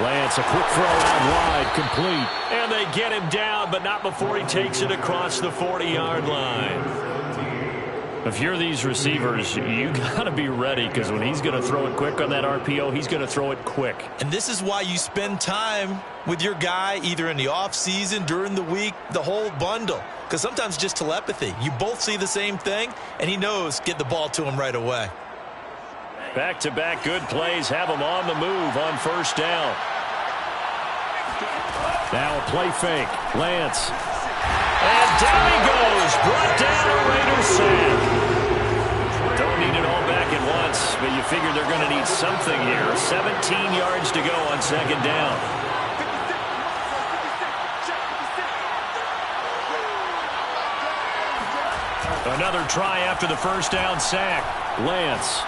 Lance, a quick throw out wide, complete. And they get him down, but not before he takes it across the 40-yard line. If you're these receivers, you got to be ready, because when he's going to throw it quick on that RPO, he's going to throw it quick. And this is why you spend time with your guy either in the offseason, during the week, the whole bundle. Because sometimes just telepathy. You both see the same thing, and he knows get the ball to him right away. Back-to-back good plays have him on the move on first down. Now a play fake. Lance. And down he goes. Brought down a Raiders sack. Don't need it all back at once, but you figure they're going to need something here. 17 yards to go on second down. Another try after the first down sack. Lance.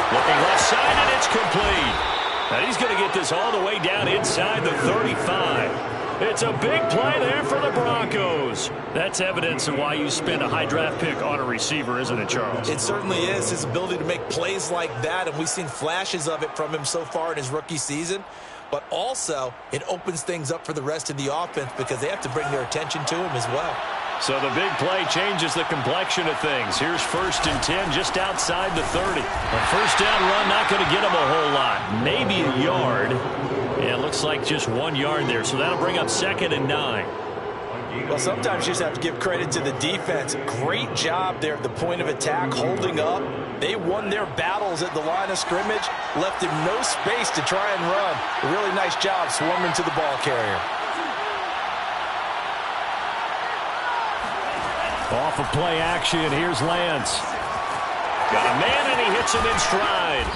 Looking left side, and it's complete. Now he's going to get this all the way down inside the 35. It's a big play there for the Broncos. That's evidence of why you spend a high draft pick on a receiver, isn't it, Charles? It certainly is. His ability to make plays like that, and we've seen flashes of it from him so far in his rookie season. But also, it opens things up for the rest of the offense because they have to bring their attention to him as well. So the big play changes the complexion of things. Here's 1st and 10 just outside the 30. A first down run not going to get him a whole lot. Maybe a yard. Yeah, it looks like just 1 yard there. So that'll bring up 2nd and 9. Well, sometimes you just have to give credit to the defense. Great job there at the point of attack, holding up. They won their battles at the line of scrimmage, left him no space to try and run. A really nice job swarming to the ball carrier. Off of play action, here's Lance. Got a man, and he hits him in stride.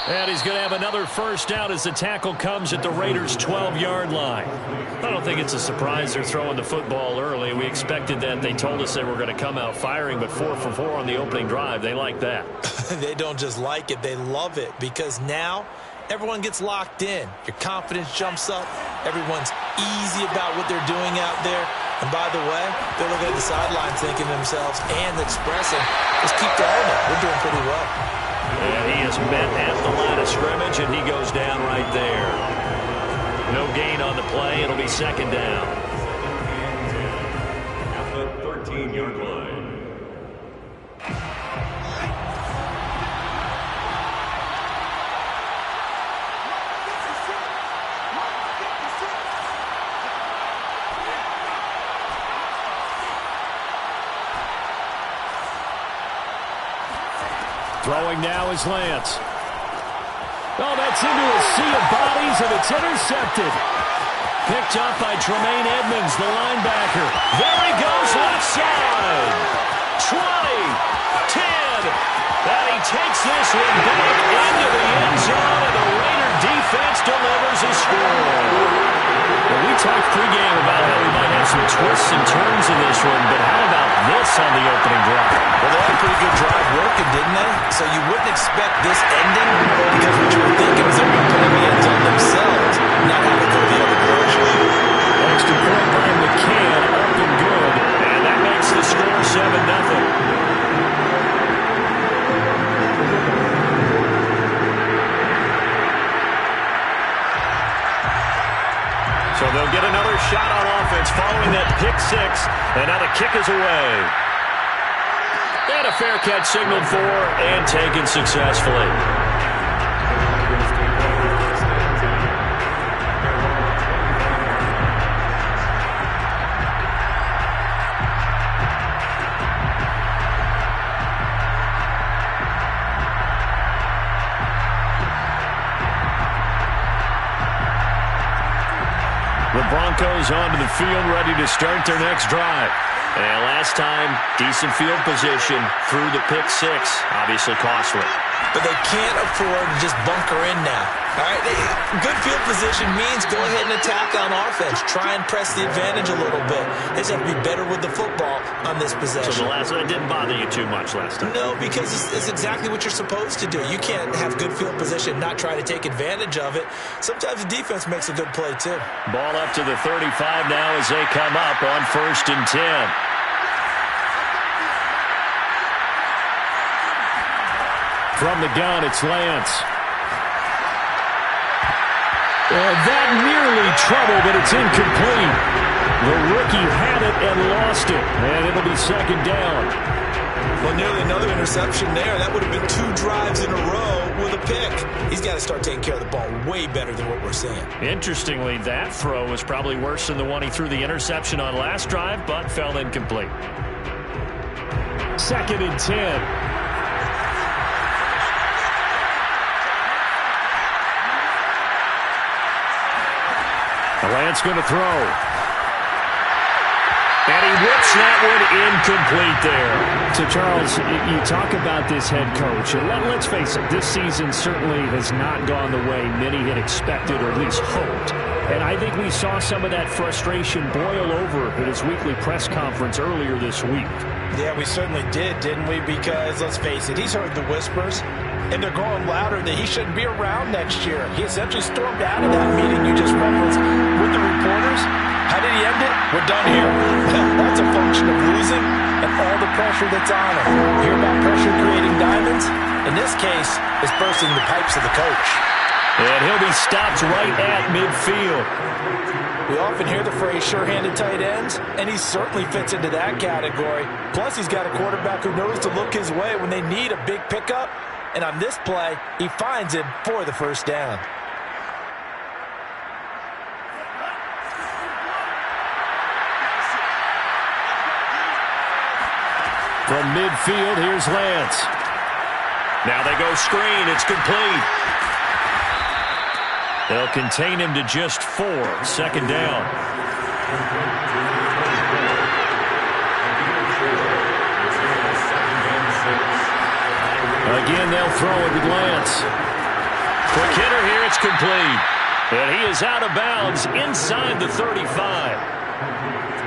And he's going to have another first down as the tackle comes at the Raiders' 12-yard line. I don't think it's a surprise they're throwing the football early. We expected that. They told us they were going to come out firing, but 4 for 4 on the opening drive. They like that. They don't just like it, they love it, because now everyone gets locked in. Your confidence jumps up. Everyone's easy about what they're doing out there. And by the way, they're looking at the sideline thinking to themselves and expressing, just keep going it. We're doing pretty well. And he is met at the line of scrimmage, and he goes down right there. No gain on the play. It'll be 2nd down. At the 13-yard line. Throwing now is Lance. Oh, that's into a sea of bodies, and it's intercepted. Picked up by Tremaine Edmonds, the linebacker. There he goes, left side. 20, 10. And he takes this one back into the end zone, and the Raider defense delivers a score. Well, we talked pregame about how we might have some twists and turns in this one, but how about this on the opening drive? Well, they had a pretty good drive working, didn't they? So you wouldn't expect this ending because what you were thinking was they were going to put in the end zone themselves, not have it go the other direction. Extra point by McCann, up and good, and that makes the score 7-0. So they'll get another shot on offense following that pick six, and now the kick is away. And a fair catch signaled for and taken successfully. The Broncos onto the field, ready to start their next drive. And last time, decent field position through the pick six. Obviously costly. But they can't afford to just bunker in now. All right, good field position means go ahead and attack on offense. Try and press the advantage a little bit. They just have to be better with the football on this possession. So the last one didn't bother you too much last time? No, because it's exactly what you're supposed to do. You can't have good field position, not try to take advantage of it. Sometimes the defense makes a good play, too. Ball up to the 35 now as they come up on 1st and 10. From the gun, it's Lance. And that nearly trouble, but it's incomplete. The rookie had it and lost it, and it'll be second down. Well, nearly another interception there. That would have been 2 drives in a row with a pick. He's got to start taking care of the ball way better than what we're seeing. Interestingly, that throw was probably worse than the one he threw the interception on last drive, but fell incomplete. Second and 10. Lance going to throw. And he whips that one incomplete there. So, Charles, you talk about this head coach. And let's face it, this season certainly has not gone the way many had expected or at least hoped. And I think we saw some of that frustration boil over at his weekly press conference earlier this week. Yeah, we certainly did, didn't we? Because, let's face it, he's heard the whispers, and they're growing louder that he shouldn't be around next year. He essentially stormed out of that meeting you just referenced with the reporters. How did he end it? We're done here. That's a function of losing and all the pressure that's on him. You hear about pressure creating diamonds? In this case, it's bursting the pipes of the coach. And he'll be stopped right at midfield. We often hear the phrase sure-handed tight ends, and he certainly fits into that category. Plus, he's got a quarterback who knows to look his way when they need a big pickup. And on this play, he finds him for the first down. From midfield, here's Lance. Now they go screen. It's complete. They'll contain him to just 4. Second down. Again, they'll throw it with Lance. Quick hitter here. It's complete. And he is out of bounds inside the 35.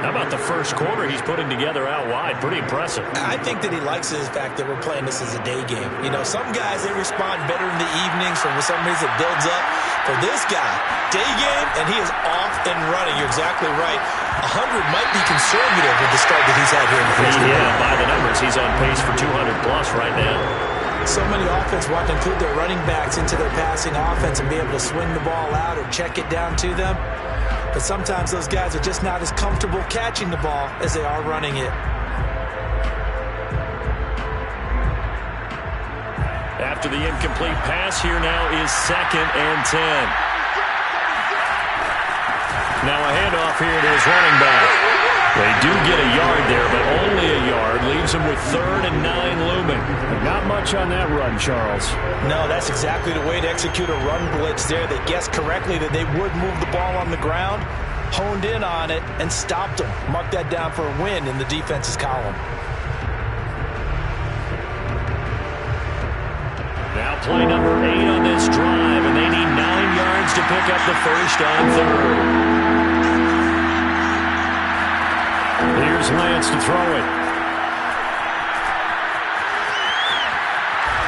How about the first quarter he's putting together out wide? Pretty impressive. I think that he likes the fact that we're playing this as a day game. You know, some guys, they respond better in the evenings. For some reason, it builds up. For this guy, day game, and he is off and running. You're exactly right. 100 might be conservative with the start that he's had here in the first quarter. Yeah, by the numbers, he's on pace for 200-plus right now. So many offenses want to include their running backs into their passing offense and be able to swing the ball out or check it down to them. But sometimes those guys are just not as comfortable catching the ball as they are running it. After the incomplete pass, here now is second and 10. Now a handoff here to his running back. They do get a yard there, but only a yard. Leaves him with 3rd and 9 looming. Not much on that run, Charles. No, that's exactly the way to execute a run blitz there. They guessed correctly that they would move the ball on the ground, honed in on it, and stopped them. Mark that down for a win in the defense's column. Now play number 8 on this drive, and they need 9 yards to pick up the first on 3rd. Here's Lance to throw it.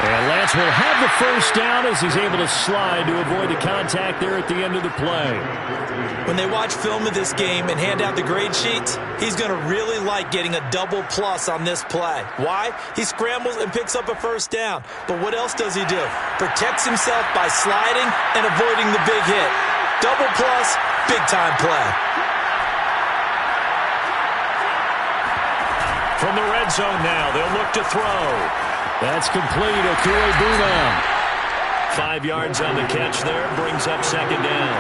And Lance will have the first down as he's able to slide to avoid the contact there at the end of the play. When they watch film of this game and hand out the grade sheets, he's going to really like getting a double plus on this play. Why? He scrambles and picks up a first down. But what else does he do? Protects himself by sliding and avoiding the big hit. Double plus, big-time play. From the red zone now, they'll look to throw. That's complete. Okui-Buna. 5 yards on the catch there. Brings up second down.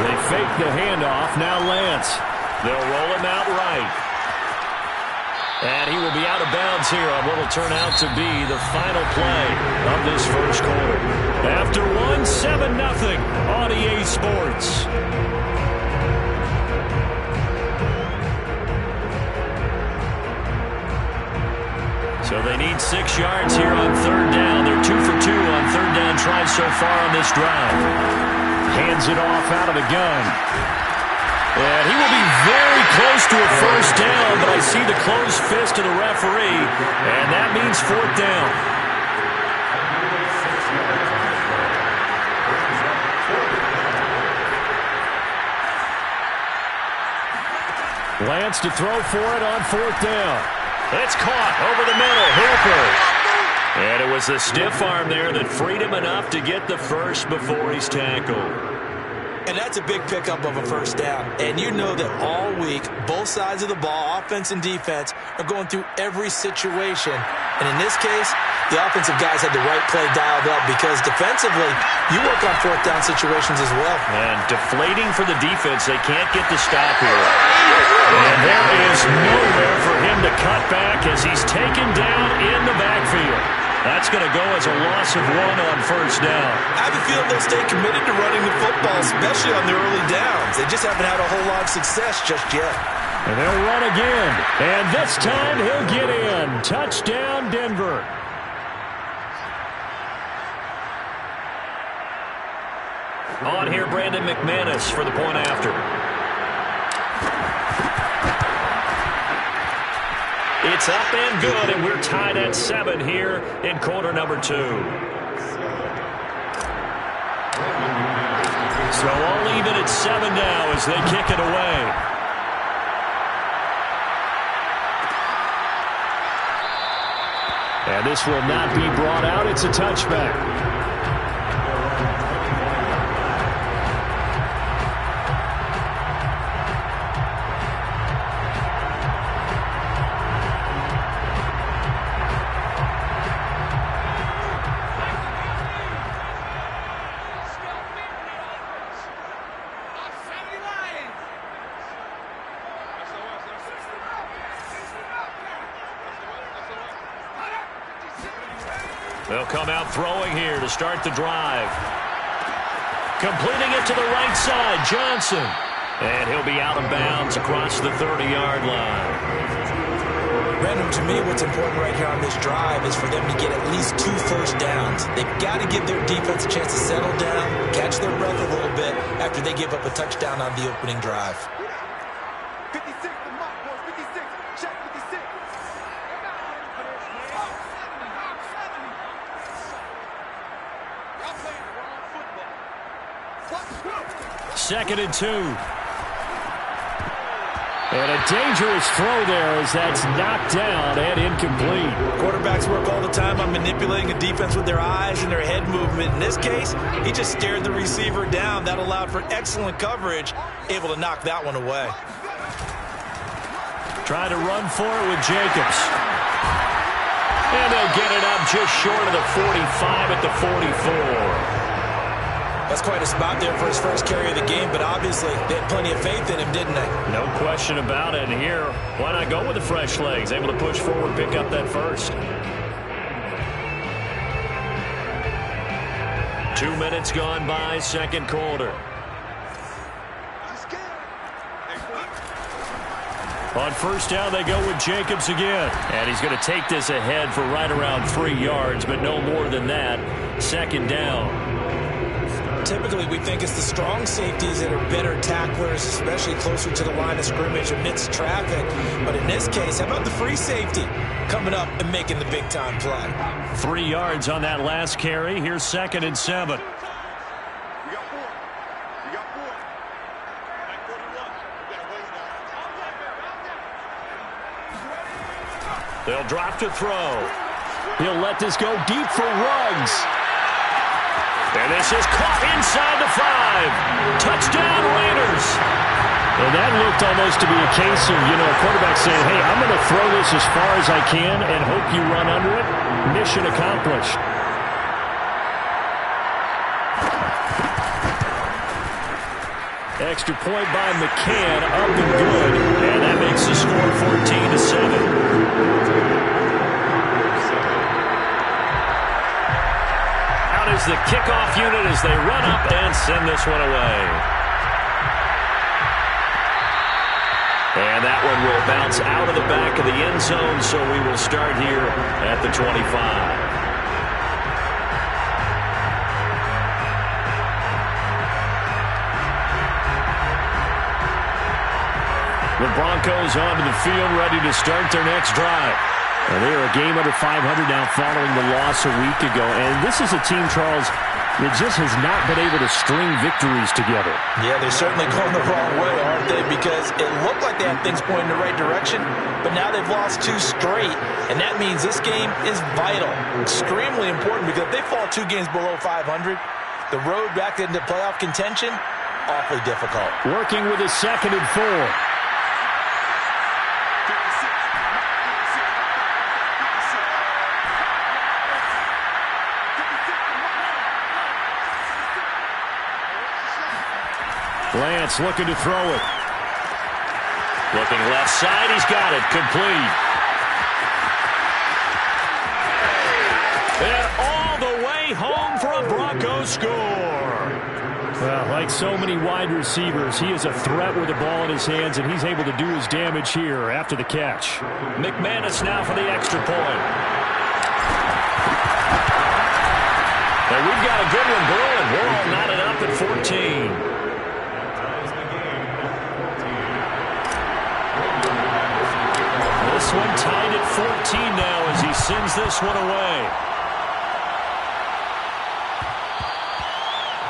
They fake the handoff. Now Lance. They'll roll him out right. And he will be out of bounds here on what will turn out to be the final play of this first quarter. After 7-0 on EA Sports. So they need 6 yards here on 3rd down. They're 2 for 2 on 3rd down tries so far on this drive. Hands it off out of the gun. And he will be very close to a first down, but I see the closed fist of the referee, and that means 4th down. Lance to throw for it on 4th down. It's caught over the middle. Hooper. And it was the stiff arm there that freed him enough to get the first before he's tackled. And that's a big pickup of a first down. And you know that all week, both sides of the ball, offense and defense, are going through every situation. And in this case, the offensive guys had the right play dialed up because defensively, you work on fourth down situations as well. And deflating for the defense. They can't get the stop here. And there is nowhere for him to cut back as he's taken down in the backfield. That's going to go as a loss of 1 on first down. I have a feeling they'll stay committed to running the football, especially on the early downs. They just haven't had a whole lot of success just yet. And they'll run again. And this time he'll get in. Touchdown, Denver. On here, Brandon McManus for the point after. It's up and good, and we're tied at 7 here in quarter number 2. So all even at 7 now as they kick it away. And this will not be brought out. It's a touchback. They'll come out throwing here to start the drive. Completing it to the right side, Johnson. And he'll be out of bounds across the 30-yard line. Brandon, to me, what's important right here on this drive is for them to get at least 2 first downs. They've got to give their defense a chance to settle down, catch their breath a little bit after they give up a touchdown on the opening drive. 56, the mark was 56. Check 56. Y'all playing the wrong football. 2nd and 2. And a dangerous throw there as that's knocked down and incomplete. Quarterbacks work all the time on manipulating a defense with their eyes and their head movement. In this case, he just stared the receiver down. That allowed for excellent coverage, able to knock that one away. Trying to run for it with Jacobs. And they'll get it up just short of the 45 at the 44. That's quite a spot there for his first carry of the game, but obviously they had plenty of faith in him, didn't they? No question about it. And here, why not go with the fresh legs? Able to push forward, pick up that first. 2 minutes gone by, second quarter. On first down, they go with Jacobs again. And he's going to take this ahead for right around 3 yards, but no more than that. Second down. Typically, we think it's the strong safeties that are better tacklers, especially closer to the line of scrimmage amidst traffic. But in this case, how about the free safety coming up and making the big-time play? 3 yards on that last carry. Here's 2nd and 7. They'll drop to throw. He'll let this go deep for Ruggs. And this is caught inside the 5. Touchdown, Raiders. And that looked almost to be a case of, a quarterback saying, hey, I'm going to throw this as far as I can and hope you run under it. Mission accomplished. Extra point by McCann, up and good. And that makes the score 14-7. Is the kickoff unit as they run up and send this one away. And that one will bounce out of the back of the end zone, so we will start here at the 25. The Broncos onto the field, ready to start their next drive. And they are a game under 500 now following the loss a week ago. And this is a team, Charles, It just has not been able to string victories together. Yeah, they're certainly going the wrong way, aren't they? Because it looked like they had things pointing in the right direction, but now they've lost 2 straight, and that means this game is vital, extremely important, because if they fall 2 games below 500, the road back into playoff contention, awfully difficult. Working with a 2nd and 4. Lance looking to throw it. Looking left side. He's got it. Complete. And all the way home for a Broncos score. Well, like so many wide receivers, he is a threat with the ball in his hands, and he's able to do his damage here after the catch. McManus now for the extra point. And we've got a good one brewing. We're all knotted up at 14. This one tied at 14 now as he sends this one away.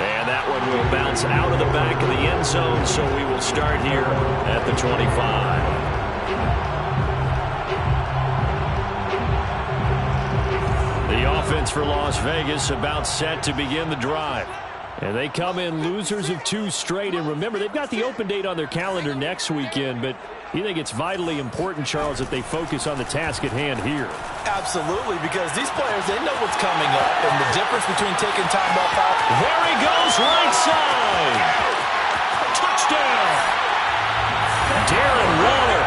And that one will bounce out of the back of the end zone, so we will start here at the 25. The offense for Las Vegas about set to begin the drive. And they come in losers of 2 straight. And remember, they've got the open date on their calendar next weekend, but you think it's vitally important, Charles, that they focus on the task at hand here? Absolutely, because these players, they know what's coming up, and the difference between taking time off out. There he goes, right side. Touchdown. Darren Waller,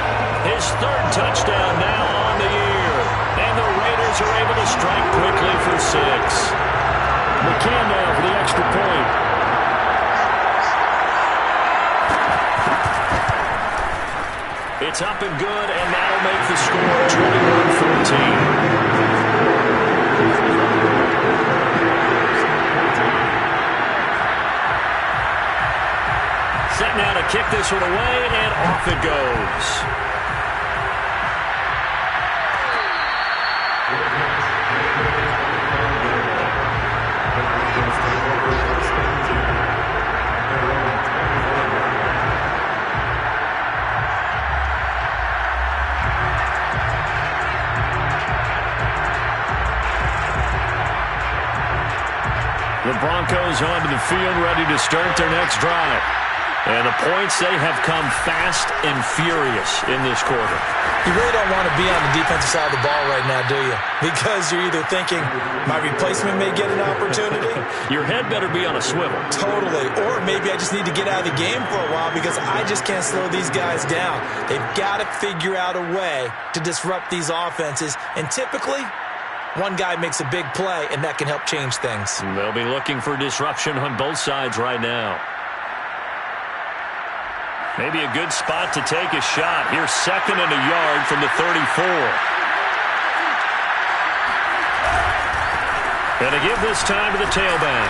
his 3rd touchdown now on the year. And the Raiders are able to strike quickly for 6. McCann now for the extra point. It's up and good, and that'll make the score 21-14. Set now to kick this one away, and off it goes. The Broncos onto the field, ready to start their next drive. And the points, they have come fast and furious in this quarter. You really don't want to be on the defensive side of the ball right now, do you? Because you're either thinking, my replacement may get an opportunity. Your head better be on a swivel. Totally. Or maybe I just need to get out of the game for a while because I just can't slow these guys down. They've got to figure out a way to disrupt these offenses. And typically, one guy makes a big play, and that can help change things. They'll be looking for disruption on both sides right now. Maybe a good spot to take a shot. Here's 2nd and a yard from the 34. And to give this time to the tailback.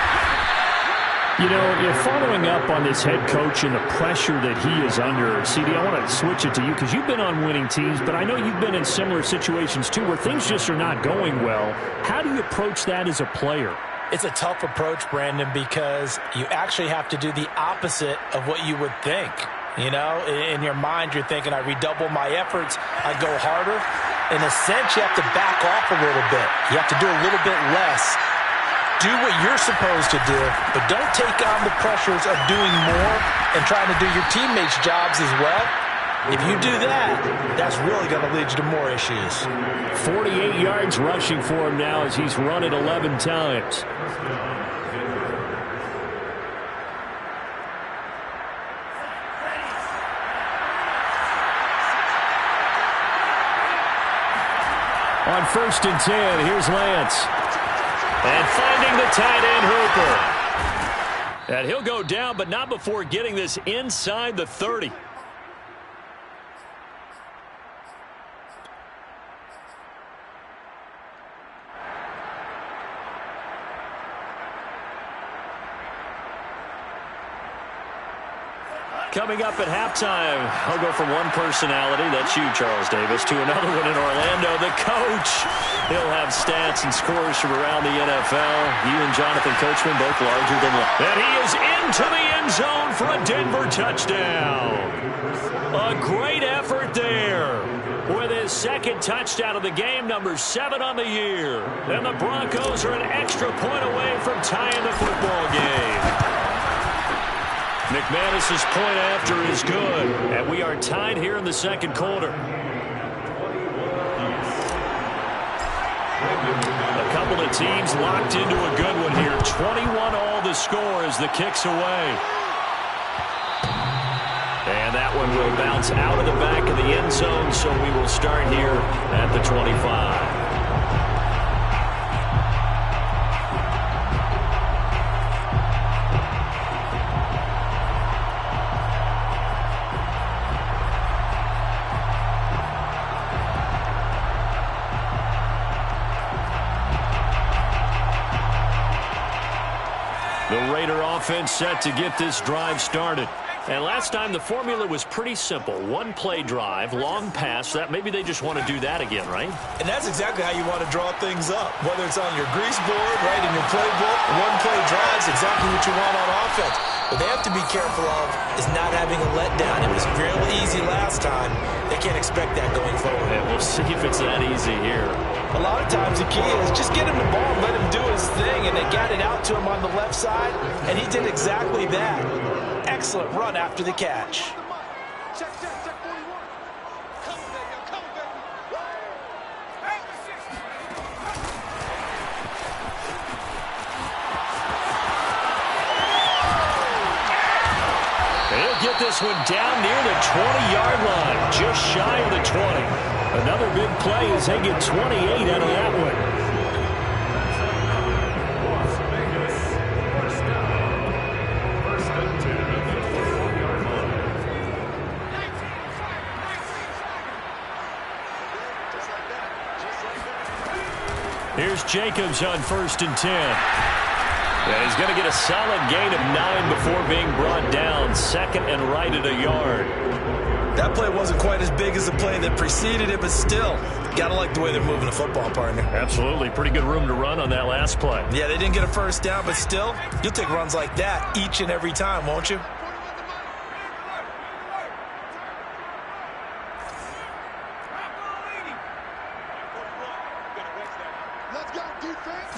You know, you're following up on this head coach and the pressure that he is under. CD, I want to switch it to you because you've been on winning teams, but I know you've been in similar situations too where things just are not going well. How do you approach that as a player? It's a tough approach, Brandon, because you actually have to do the opposite of what you would think. You know, in your mind, you're thinking, I redouble my efforts, I go harder. In a sense, you have to back off a little bit. You have to do a little bit less. Do what you're supposed to do, but don't take on the pressures of doing more and trying to do your teammates' jobs as well. If you do that, that's really going to lead you to more issues. 48 yards rushing for him now as he's run it 11 times. On 1st and 10, here's Lance. And finding the tight end, Hooper. And he'll go down, but not before getting this inside the 30. Coming up at halftime, I'll go from one personality, that's you, Charles Davis, to another one in Orlando, the coach. He'll have stats and scores from around the NFL. You and Jonathan Coachman both larger than life. And he is into the end zone for a Denver touchdown. A great effort there with his second touchdown of the game, number 7 on the year. And the Broncos are an extra point away from tying the football game. McManus's point after is good, and we are tied here in the second quarter. A couple of teams locked into a good one here. 21-all the score as the kick's away. And that one will bounce out of the back of the end zone, so we will start here at the 25. The Raider offense set to get this drive started. And last time the formula was pretty simple. One play drive, long pass. That maybe they just want to do that again, right? And that's exactly how you want to draw things up. Whether it's on your grease board, right, in your playbook, one play drives exactly what you want on offense. What they have to be careful of is not having a letdown. It was real easy last time. They can't expect that going forward. And we'll see if it's that easy here. A lot of times the key is just get him the ball and let him do his thing, and they got it out to him on the left side, and he did exactly that. Excellent run after the catch. Check, 41. Come, baby, come, baby. He'll get this one down near the 20-yard line, just shy of the 20. Another big play as they get 28 out of that one. Here's Jacobs on 1st and 10. And he's going to get a solid gain of 9 before being brought down. 2nd and right at a yard. That play wasn't quite as big as the play that preceded it, but still, got to like the way they're moving the football, partner. Absolutely. Pretty good room to run on that last play. Yeah, they didn't get a first down, but still, you'll take runs like that each and every time, won't you? Let's go, defense.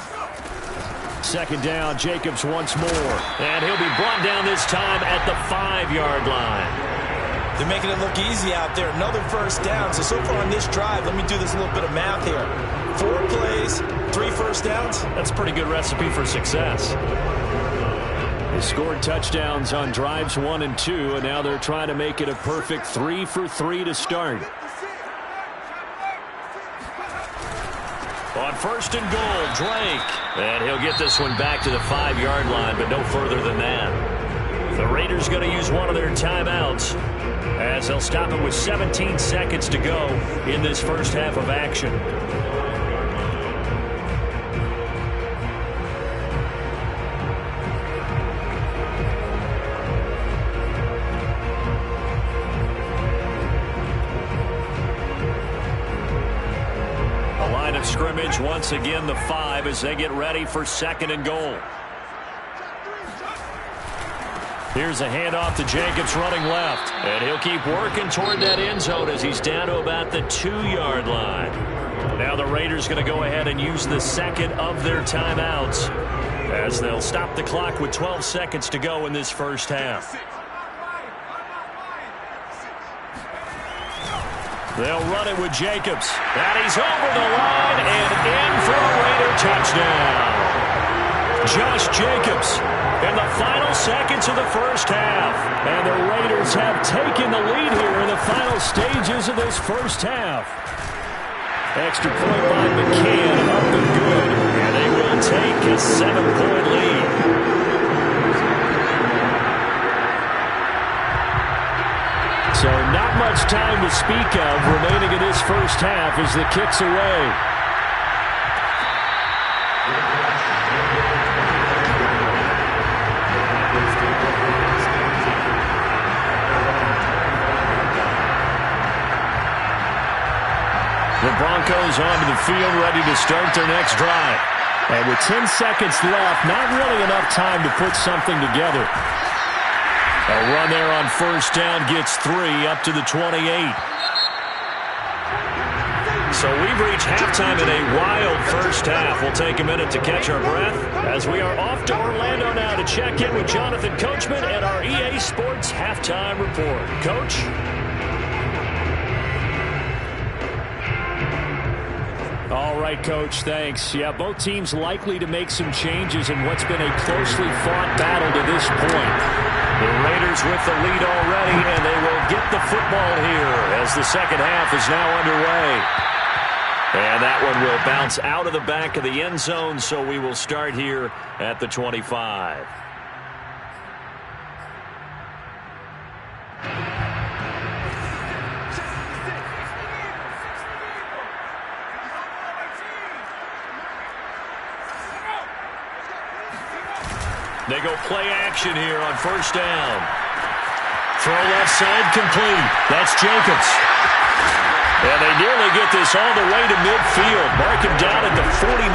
2nd down, Jacobs once more. And he'll be brought down this time at the 5-yard line. They're making it look easy out there. Another first down. So far on this drive, let me do this little bit of math here. 4 plays, 3 first downs. That's a pretty good recipe for success. They scored touchdowns on drives 1 and 2, and now they're trying to make it a perfect 3 for 3 to start. On 1st and goal, Drake. And he'll get this one back to the 5-yard line, but no further than that. The Raiders going to use one of their timeouts as they'll stop it with 17 seconds to go in this first half of action. A line of scrimmage, once again the 5 as they get ready for 2nd and goal. Here's a handoff to Jacobs running left. And he'll keep working toward that end zone as he's down to about the 2-yard line. Now the Raiders going to go ahead and use the 2nd of their timeouts as they'll stop the clock with 12 seconds to go in this first half. They'll run it with Jacobs. And he's over the line and in for a Raider touchdown. Josh Jacobs in the final seconds of the first half. And the Raiders have taken the lead here in the final stages of this first half. Extra point by McCann, up and good. And they will take a 7-point lead. So not much time to speak of remaining in this first half as the kick's away. The Broncos onto the field, ready to start their next drive. And with 10 seconds left, not really enough time to put something together. A run there on first down gets 3 up to the 28. So we've reached halftime in a wild first half. We'll take a minute to catch our breath as we are off to Orlando now to check in with Jonathan Coachman and our EA Sports Halftime Report. Coach? All right, Coach, thanks. Yeah, both teams likely to make some changes in what's been a closely fought battle to this point. The Raiders with the lead already, and they will get the football here as the second half is now underway. And that one will bounce out of the back of the end zone, so we will start here at the 25. They go play action here on first down. Throw left side complete. That's Jacobs. And they nearly get this all the way to midfield. Mark him down at the 49.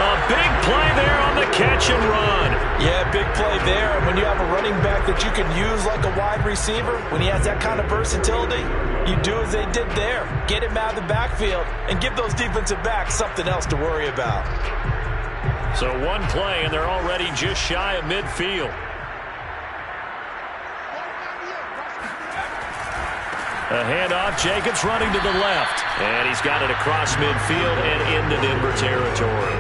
A big play there on the catch and run. Yeah, big play there. And when you have a running back that you can use like a wide receiver, when he has that kind of versatility, you do as they did there. Get him out of the backfield and give those defensive backs something else to worry about. So one play, and they're already just shy of midfield. A handoff, Jacobs running to the left. And he's got it across midfield and into Denver territory.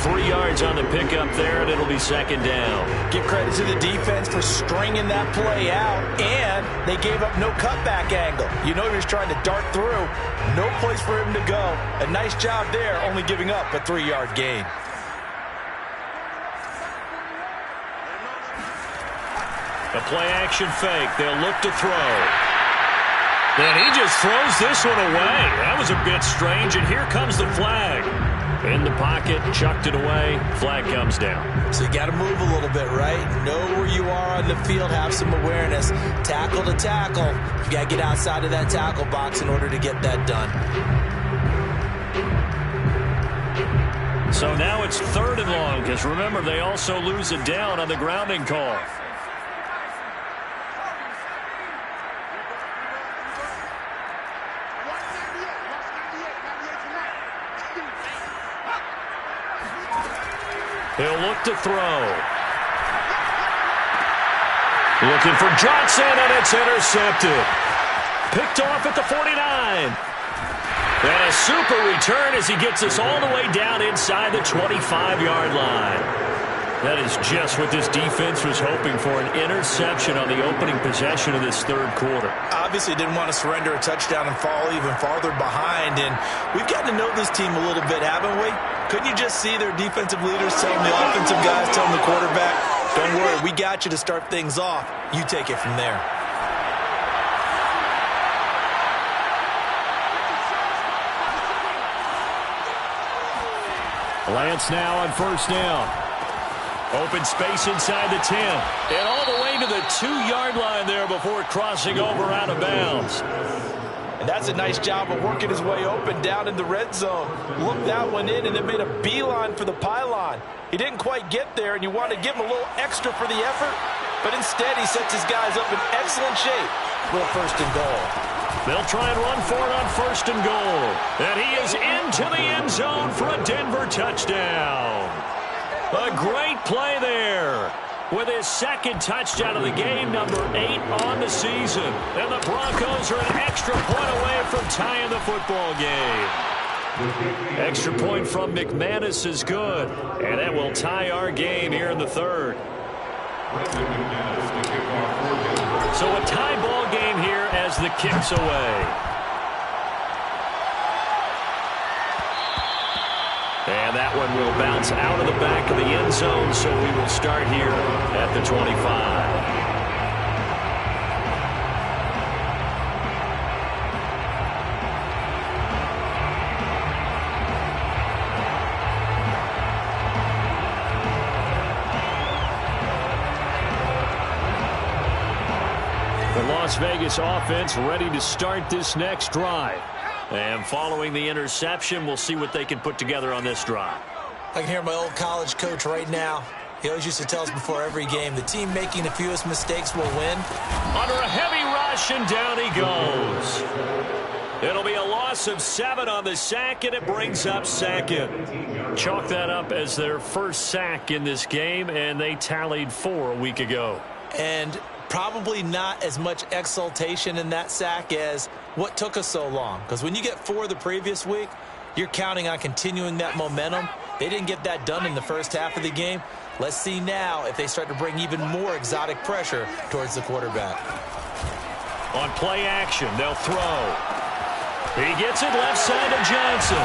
3 yards on the pickup there, and it'll be second down. Give credit to the defense for stringing that play out, and they gave up no cutback angle. You know he was trying to dart through. No place for him to go. A nice job there, only giving up a 3-yard gain. A play-action fake. They'll look to throw. And he just throws this one away. That was a bit strange, and here comes the flag. In the pocket, chucked it away. Flag comes down. So you got to move a little bit, right? Know where you are on the field, have some awareness. Tackle to tackle. You got to get outside of that tackle box in order to get that done. So now it's 3rd and long, because remember, they also lose it down on the grounding call. He'll look to throw. Looking for Johnson, and it's intercepted. Picked off at the 49. And a super return as he gets us all the way down inside the 25-yard line. That is just what this defense was hoping for, an interception on the opening possession of this third quarter. Obviously didn't want to surrender a touchdown and fall even farther behind, and we've gotten to know this team a little bit, haven't we? Couldn't you just see their defensive leaders telling the offensive guys, telling the quarterback, don't worry, we got you to start things off. You take it from there. Lance now on first down. Open space inside the 10. And all the way to the 2-yard line there before crossing over out of bounds. And that's a nice job of working his way open down in the red zone. Looked that one in and then made a beeline for the pylon. He didn't quite get there, and you want to give him a little extra for the effort. But instead, he sets his guys up in excellent shape for a 1st and goal. They'll try and run for it on 1st and goal. And he is into the end zone for a Denver touchdown. A great play there with his 2nd touchdown of the game, number 8 on the season. And the Broncos are an extra point away from tying the football game. Extra point from McManus is good, and that will tie our game here in the 3rd. So a tie ball game here as the kick's away. And that one will bounce out of the back of the end zone, so we will start here at the 25. The Las Vegas offense ready to start this next drive. And following the interception, we'll see what they can put together on this drive. I can hear my old college coach right now. He always used to tell us before every game, the team making the fewest mistakes will win. Under a heavy rush, and down he goes. It'll be a loss of 7 on the sack, and it brings up second. Chalk that up as their first sack in this game, and they tallied 4 a week ago. And probably not as much exultation in that sack as what took us so long. Because when you get 4 the previous week, you're counting on continuing that momentum. They didn't get that done in the first half of the game. Let's see now if they start to bring even more exotic pressure towards the quarterback. On play action, they'll throw. He gets it left side to Johnson.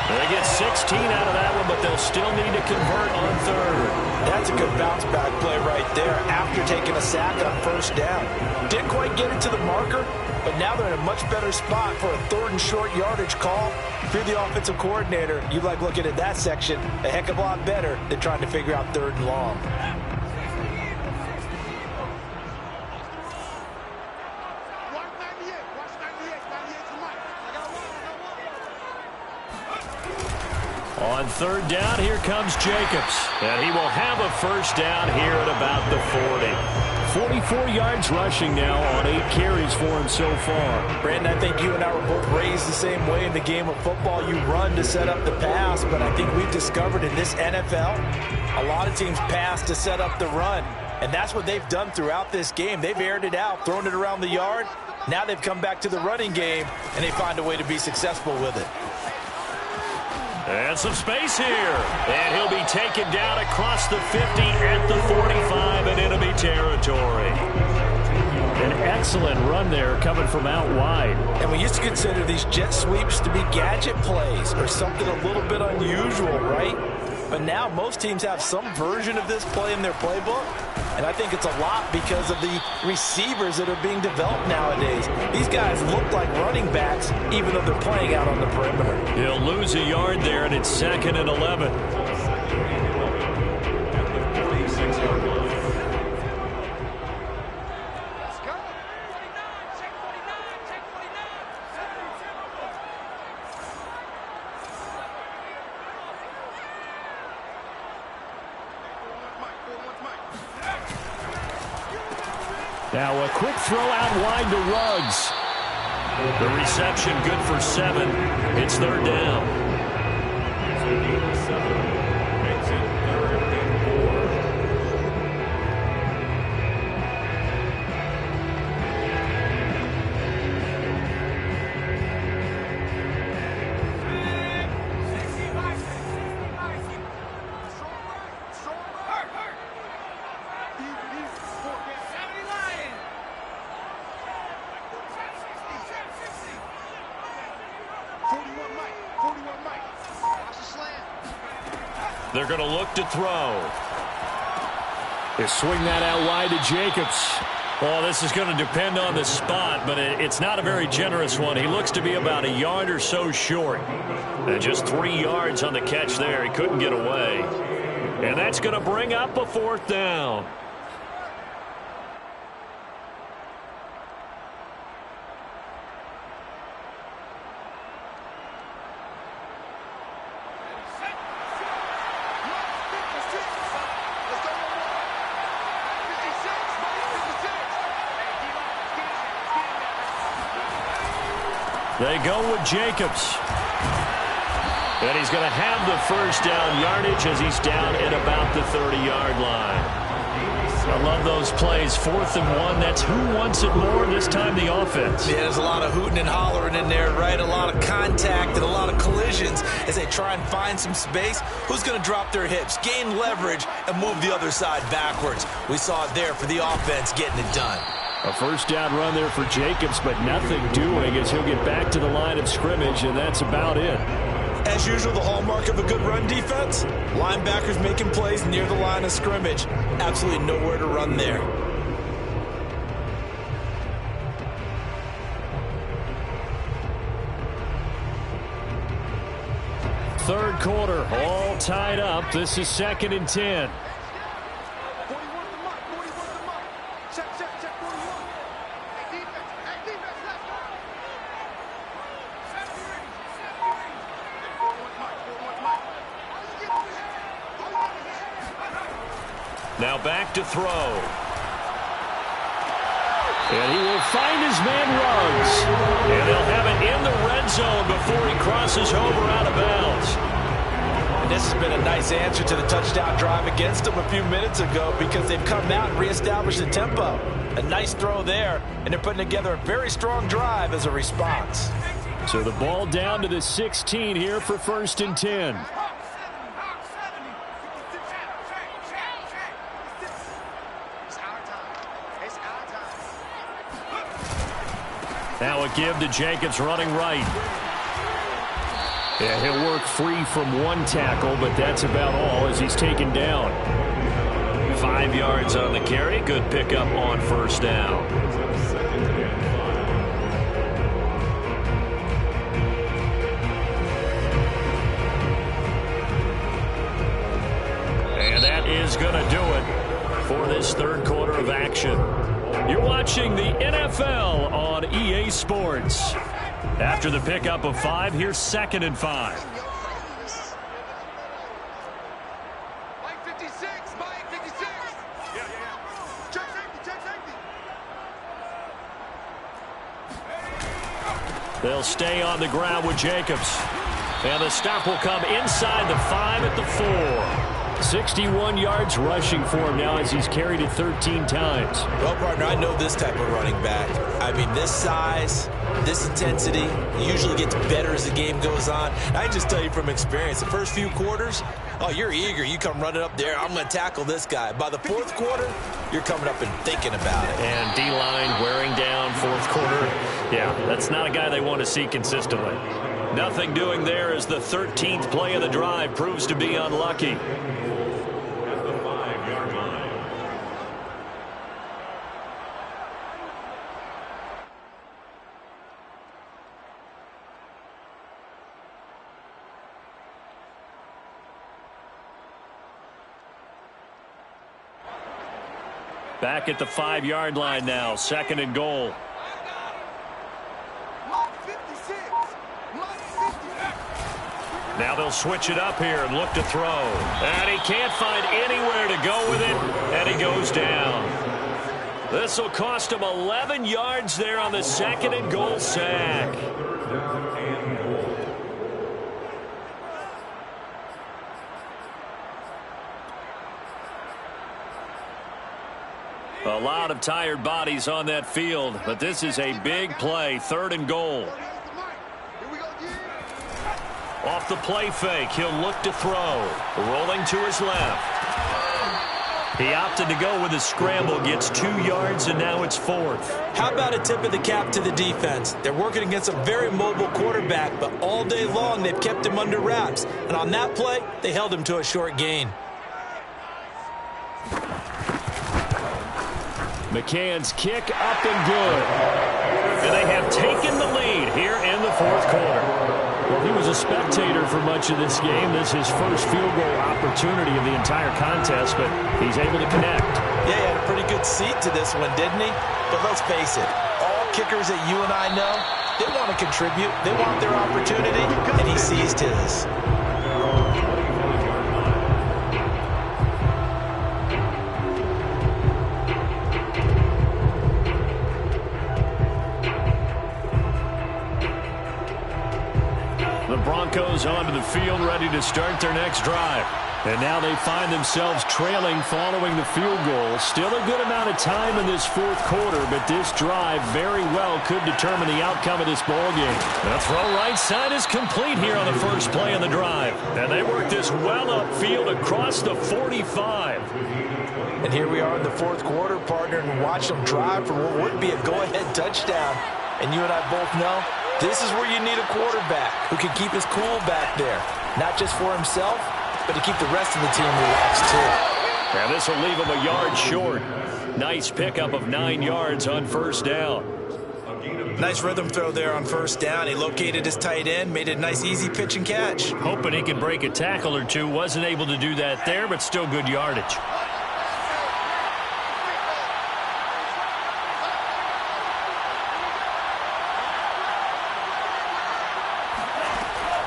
They get 16 out of that one, but they'll still need to convert on third. That's a good bounce-back play right there after taking a sack on first down. Didn't quite get it to the marker, but now they're in a much better spot for a 3rd and short yardage call. If you're the offensive coordinator, you like looking at that section a heck of a lot better than trying to figure out 3rd and long. On third down, here comes Jacobs. And he will have a first down here at about the 40. 44 yards rushing now on 8 carries for him so far. Brandon, I think you and I were both raised the same way in the game of football. You run to set up the pass, but I think we've discovered in this NFL, a lot of teams pass to set up the run. And that's what they've done throughout this game. They've aired it out, thrown it around the yard. Now they've come back to the running game, and they find a way to be successful with it. And some space here. And he'll be taken down across the 50 at the 45 and enemy territory. An excellent run there coming from out wide. And we used to consider these jet sweeps to be gadget plays or something a little bit unusual, right? But now most teams have some version of this play in their playbook. And I think it's a lot because of the receivers that are being developed nowadays. These guys look like running backs even though they're playing out on the perimeter. He'll lose a yard there, and it's 2nd and 11. Now a quick throw out wide to Ruggs. The reception good for 7. It's 3rd down. They're going to look to throw. They swing that out wide to Jacobs. Well, this is going to depend on the spot, but it's not a very generous one. He looks to be about a yard or so short. And just 3 yards on the catch there. He couldn't get away. And that's going to bring up a 4th down. They go with Jacobs. And he's going to have the first down yardage as he's down at about the 30-yard line. I love those plays. 4th and 1. That's who wants it more, this time the offense. Yeah, there's a lot of hooting and hollering in there, right? A lot of contact and a lot of collisions as they try and find some space. Who's going to drop their hips, gain leverage, and move the other side backwards? We saw it there for the offense getting it done. A first down run there for Jacobs, but nothing doing as he'll get back to the line of scrimmage, and that's about it. As usual, the hallmark of a good run defense, linebackers making plays near the line of scrimmage. Absolutely nowhere to run there. Third quarter, all tied up. This is 2nd and 10. Now back to throw. And he will find his man Ruggs. And they'll have it in the red zone before he crosses over out of bounds. And this has been a nice answer to the touchdown drive against them a few minutes ago because they've come out and reestablished the tempo. A nice throw there, and they're putting together a very strong drive as a response. So the ball down to the 16 here for 1st and 10. Now a give to Jacobs running right. Yeah, he'll work free from one tackle, but that's about all as he's taken down. 5 yards on the carry. Good pickup on 1st down. And that is going to do it for this 3rd quarter of action. You're watching the NFL on EA Sports. After the pickup of 5, here's 2nd and 5. Mike 56, Mike 56. Yeah. Check safety. They'll stay on the ground with Jacobs. And the stop will come inside the 5 at the 4. 61 yards rushing for him now as he's carried it 13 times. Well, partner, I know this type of running back. I mean, this size, this intensity usually gets better as the game goes on. I can just tell you from experience, the first few quarters, oh, you're eager. You come running up there, I'm going to tackle this guy. By the 4th quarter, you're coming up and thinking about it. And D-line wearing down 4th quarter. Yeah, that's not a guy they want to see consistently. Nothing doing there as the 13th play of the drive proves to be unlucky. Back at the 5-yard line now, 2nd and goal. Now they'll switch it up here and look to throw. And he can't find anywhere to go with it, and he goes down. This will cost him 11 yards there on the 2nd and goal sack. A lot of tired bodies on that field, but this is a big play, 3rd and goal. Off the play fake, he'll look to throw. Rolling to his left. He opted to go with a scramble, gets 2 yards, and now it's 4th. How about a tip of the cap to the defense? They're working against a very mobile quarterback, but all day long they've kept him under wraps. And on that play, they held him to a short gain. McCann's kick up and good. And they have taken the lead here in the 4th quarter. Well, he was a spectator for much of this game. This is his first field goal opportunity of the entire contest, but he's able to connect. Yeah, he had a pretty good seat to this one, didn't he? But let's face it, all kickers that you and I know, they want to contribute. They want their opportunity, and he seized his. Broncos onto the field, ready to start their next drive. And now they find themselves trailing following the field goal. Still a good amount of time in this 4th quarter, but this drive very well could determine the outcome of this ball game. The throw right side is complete here on the first play of the drive. And they work this well upfield across the 45. And here we are in the 4th quarter, partner, and watch them drive for what would be a go-ahead touchdown. And you and I both know this is where you need a quarterback who can keep his cool back there. Not just for himself, but to keep the rest of the team relaxed too. And this will leave him a yard short. Nice pickup of 9 yards on 1st down. Nice rhythm throw there on 1st down. He located his tight end, made it a nice easy pitch and catch. Hoping he could break a tackle or two. Wasn't able to do that there, but still good yardage.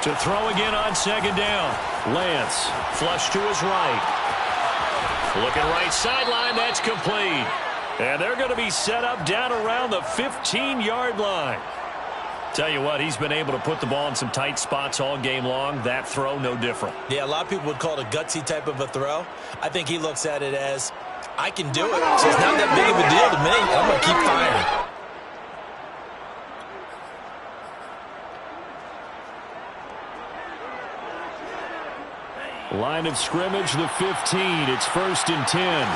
To throw again on 2nd down. Lance, flush to his right. Looking right sideline, that's complete. And they're going to be set up down around the 15-yard line. Tell you what, he's been able to put the ball in some tight spots all game long. That throw, no different. Yeah, a lot of people would call it a gutsy type of a throw. I think he looks at it as, I can do it, so it's not that big of a deal to me. I'm going to keep firing. Line of scrimmage, the 15. It's 1st and 10.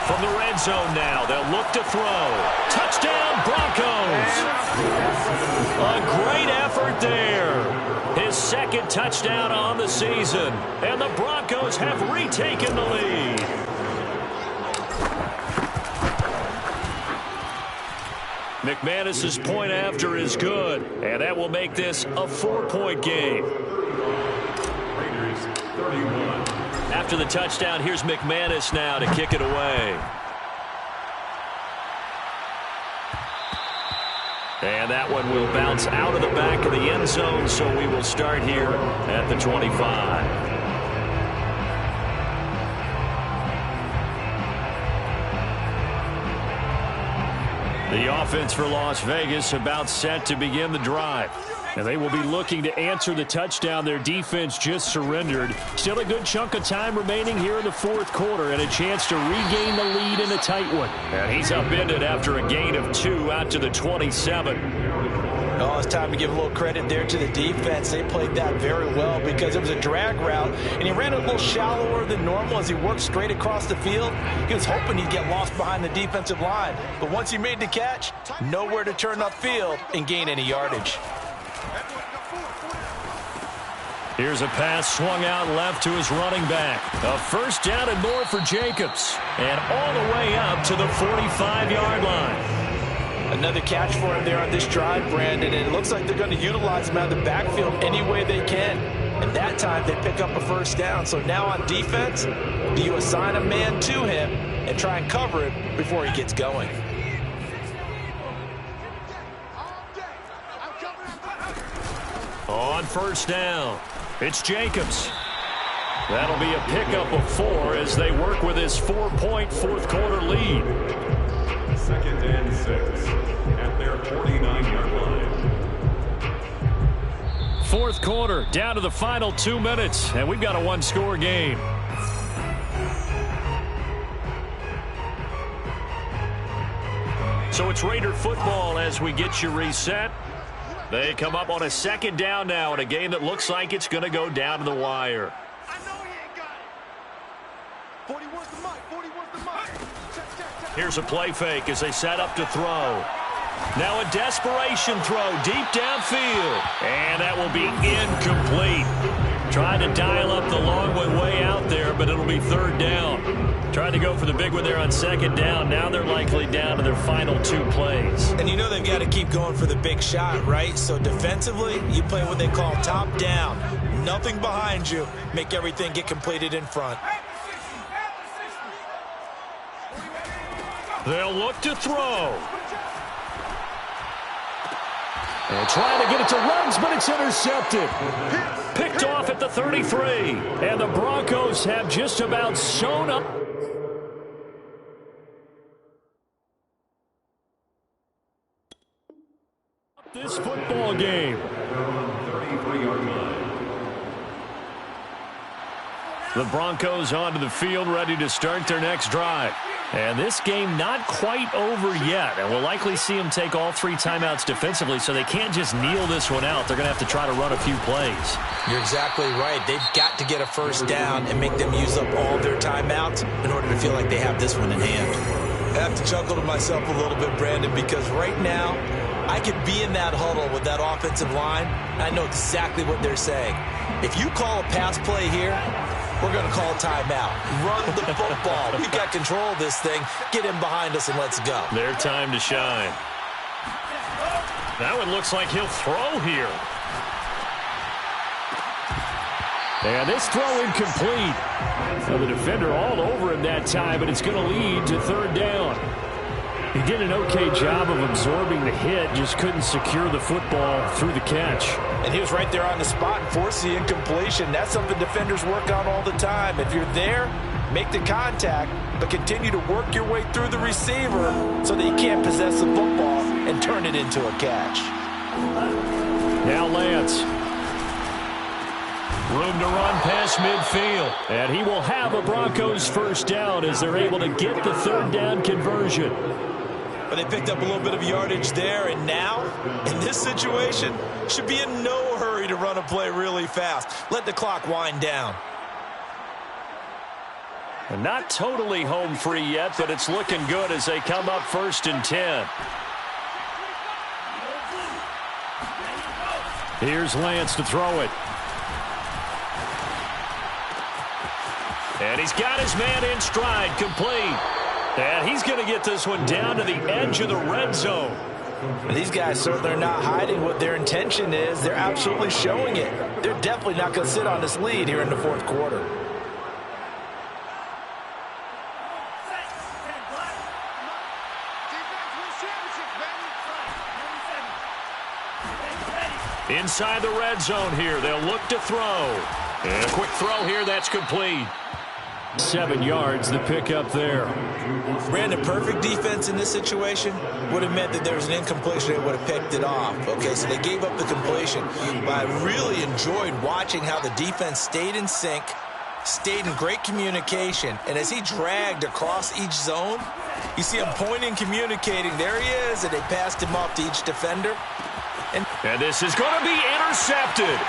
From the red zone now, they'll look to throw. Touchdown, Broncos! A great effort there. His 2nd touchdown on the season. And the Broncos have retaken the lead. McManus's point after is good, and that will make this a 4-point game. After the touchdown, here's McManus now to kick it away. And that one will bounce out of the back of the end zone, so we will start here at the 25. The offense for Las Vegas about set to begin the drive. And they will be looking to answer the touchdown their defense just surrendered. Still a good chunk of time remaining here in the 4th quarter and a chance to regain the lead in a tight one. And he's upended after a gain of 2 out to the 27. Oh, it's time to give a little credit there to the defense. They played that very well because it was a drag route, and he ran a little shallower than normal as he worked straight across the field. He was hoping he'd get lost behind the defensive line. But once he made the catch, nowhere to turn upfield and gain any yardage. Here's a pass swung out left to his running back. A 1st down and more for Jacobs. And all the way up to the 45-yard line. Another catch for him there on this drive, Brandon, and it looks like they're going to utilize him out of the backfield any way they can. And that time they pick up a 1st down. So now on defense, do you assign a man to him and try and cover it before he gets going? On 1st down, it's Jacobs. That'll be a pickup of 4 as they work with his 4-point 4th quarter lead. 2nd and 6 at their 49-yard line. 4th quarter, down to the final 2 minutes, and we've got a 1-score game. So it's Raider football as we get you reset. They come up on a 2nd down now in a game that looks like it's going to go down to the wire. I know he ain't got it. 40 wants the mic. 40 wants the mic. Check. Here's a play fake as they set up to throw. Now a desperation throw deep downfield. And that will be incomplete. Trying to dial up the long one way out there, but it'll be 3rd down. Trying to go for the big one there on 2nd down. Now they're likely down to their final 2 plays. And you know they've got to keep going for the big shot, right? So defensively, you play what they call top down. Nothing behind you. Make everything get completed in front. They'll look to throw. And trying to get it to Ruggs, but it's intercepted. Picked off at the 33. And the Broncos have just about sewn up this football game. 33-yard line. The Broncos onto the field, ready to start their next drive. And this game not quite over yet. And we'll likely see them take all 3 timeouts defensively, so they can't just kneel this one out. They're going to have to try to run a few plays. You're exactly right. They've got to get a 1st down and make them use up all their timeouts in order to feel like they have this one in hand. I have to chuckle to myself a little bit, Brandon, because right now I could be in that huddle with that offensive line, and I know exactly what they're saying. If you call a pass play here, we're going to call timeout. Run the football. We've got control of this thing. Get in behind us and let's go. Their time to shine. That one looks like he'll throw here. And this throw incomplete. So the defender all over him that time, but it's going to lead to 3rd down. He did an okay job of absorbing the hit, just couldn't secure the football through the catch. And he was right there on the spot and forced the incompletion. That's something defenders work on all the time. If you're there, make the contact, but continue to work your way through the receiver so that you can't possess the football and turn it into a catch. Now Lance. Room to run past midfield. And he will have a Broncos first down as they're able to get the third down conversion. But they picked up a little bit of yardage there, and now, in this situation, should be in no hurry to run a play really fast. Let the clock wind down. And not totally home free yet, but it's looking good as they come up 1st and 10. Here's Lance to throw it. And he's got his man in stride, complete. And he's going to get this one down to the edge of the red zone. These guys certainly are not hiding what their intention is. They're absolutely showing it. They're definitely not going to sit on this lead here in the fourth quarter. Inside the red zone here, they'll look to throw. And a quick throw here, that's complete. 7 yards, the pickup there. Brandon, perfect defense in this situation would have meant that there was an incompletion. They would have picked it off. Okay, so they gave up the completion. But I really enjoyed watching how the defense stayed in sync, stayed in great communication. And as he dragged across each zone, you see him pointing, communicating. There he is, and they passed him off to each defender. And this is going to be intercepted.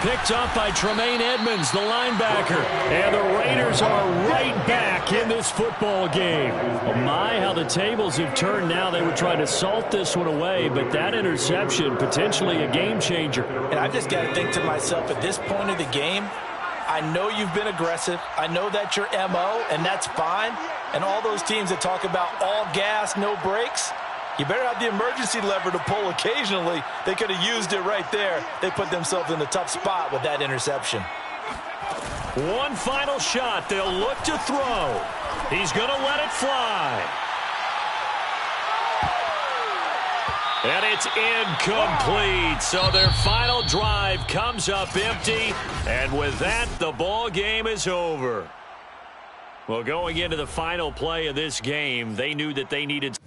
Picked up by Tremaine Edmonds, the linebacker. And the Raiders are right back in this football game. Oh my, how the tables have turned now. They would try to salt this one away, but that interception, potentially a game changer. And I just got to think to myself, at this point of the game, I know you've been aggressive. I know that's your MO, and that's fine. And all those teams that talk about all gas, no brakes, you better have the emergency lever to pull occasionally. They could have used it right there. They put themselves in a tough spot with that interception. One final shot. They'll look to throw. He's going to let it fly. And it's incomplete. So their final drive comes up empty. And with that, the ball game is over. Well, going into the final play of this game, they knew that they needed